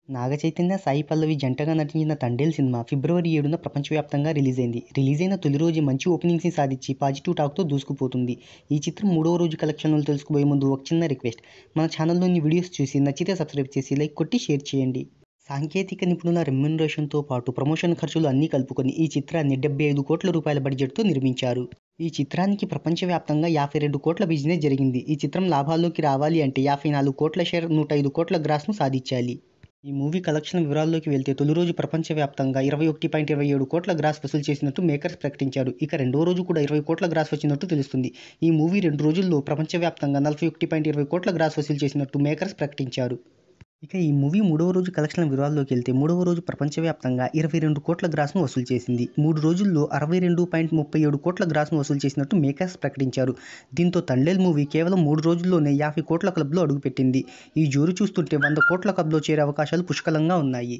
నాగచైతన్య, సాయి పల్లవి జంటగా నటించిన తండేల్ సినిమా ఫిబ్రవరి 7న ప్రపంచవ్యాప్తంగా రిలీజైంది. రిలీజైన తొలి రోజే మంచి ఓపెనింగ్స్ని సాధించి పాజిటివ్ టాక్తో దూసుకుపోతుంది. ఈ చిత్రం మూడవ రోజు కలెక్షన్లను తెలుసుకోబోయే ముందు ఒక చిన్న రిక్వెస్ట్, మన ఛానల్లోని వీడియోస్ చూసి నచ్చితే సబ్స్క్రైబ్ చేసి లైక్ కొట్టి షేర్ చేయండి. సాంకేతిక నిపుణుల రెమ్యునరేషన్తో పాటు ప్రమోషన్ ఖర్చులు అన్నీ కలుపుకొని ఈ చిత్రాన్ని 75 కోట్ల రూపాయల బడ్జెట్తో నిర్మించారు. ఈ చిత్రానికి ప్రపంచవ్యాప్తంగా 52 కోట్ల బిజినెస్ జరిగింది. ఈ చిత్రం లాభాల్లోకి రావాలి అంటే 54 కోట్ల షేర్, 105 కోట్ల గ్రాస్ను సాధించాలి. ఈ మూవీ కలెక్షన్ వివరాల్లోకి వెళ్తే తొలి రోజు ప్రపంచవ్యాప్తంగా 21.27 కోట్ల గ్రాస్ వసూలు చేసినట్టు మేకర్స్ ప్రకటించారు. ఇక రెండో రోజు కూడా 20 కోట్ల గ్రాస్ వచ్చినట్టు తెలుస్తుంది. ఈ మూవీ 2 రోజుల్లో ప్రపంచవ్యాప్తంగా 41.20 కోట్ల గ్రాస్ వసూలు చేసినట్టు మేకర్స్ ప్రకటించారు. ఇక ఈ మూవీ మూడవ రోజు కలెక్షన్ల వివరాల్లోకి వెళ్తే మూడవ రోజు ప్రపంచవ్యాప్తంగా 22 కోట్ల గ్రాస్ను వసూలు చేసింది. 3 రోజుల్లో 62.37 కోట్ల గ్రాస్ను వసూలు చేసినట్టు మేకర్స్ ప్రకటించారు. దీంతో తండేల్ మూవీ కేవలం 3 రోజుల్లోనే 50 కోట్ల క్లబ్లో అడుగుపెట్టింది. ఈ జోరు చూస్తుంటే 100 కోట్ల క్లబ్లో చేరే అవకాశాలు పుష్కలంగా ఉన్నాయి.